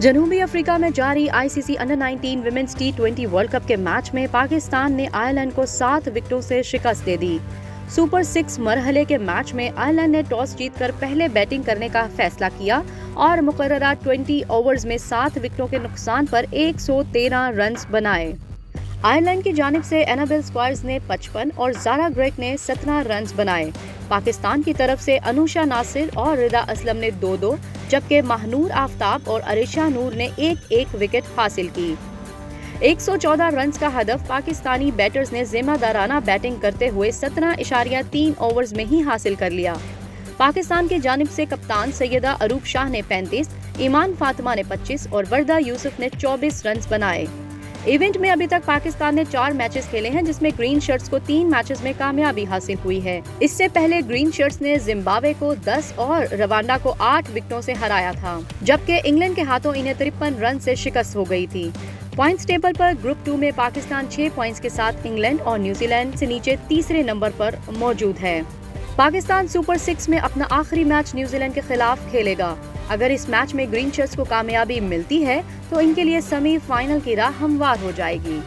जनूबी अफ्रीका में जारी ICC under 19 women's T20 world cup के मैच में पाकिस्तान ने आयरलैंड को 7 विकेटों से शिकस्त दे दी। सुपर 6 मरहले के मैच में आयरलैंड ने टॉस जीतकर पहले बैटिंग करने का फैसला किया और मुकर्ररा 20 ओवर्स में 7 विकेटों के नुकसान पर 113 रन बनाए। आयरलैंड की जानिब से एनाबेल स्क्वायर्स ने 55 और ज़ारा ग्रेग ने 17 रन बनाए। पाकिस्तान की तरफ से अनुषा नासिर और रिदा असलम ने 2-2, जबकि महनूर आफ्ताब और अरिशा नूर ने 1-1 विकेट हासिल की। 114 रन का हदफ पाकिस्तानी बैटर्स ने जिम्मेदाराना बैटिंग करते हुए 17.3 ओवर्स में ही हासिल कर लिया। पाकिस्तान की जानिब से कप्तान सैयदा अरूप शाह ने 35, ईमान फातिमा ने 25 और वर्दा यूसुफ ने 24 रन बनाए। इवेंट में अभी तक पाकिस्तान ने 4 मैचेस खेले हैं, जिसमें ग्रीन शर्ट्स को 3 मैचेस में कामयाबी हासिल हुई है। इससे पहले ग्रीन शर्ट्स ने जिम्बाब्वे को 10 और रवांडा को 8 विकेटों से हराया था, जबकि इंग्लैंड के हाथों इन्हें 53 रन से शिकस्त हो गई थी। पॉइंट्स टेबल पर ग्रुप 2 में पाकिस्तान 6 पॉइंट्स के साथ इंग्लैंड और न्यूजीलैंड से नीचे तीसरे नंबर पर मौजूद है। पाकिस्तान सुपर 6 में अपना आखिरी मैच न्यूजीलैंड के खिलाफ खेलेगा। अगर इस मैच में ग्रीन शर्ट्स को कामयाबी मिलती है तो इनके लिए सेमीफाइनल की राह हमवार हो जाएगी।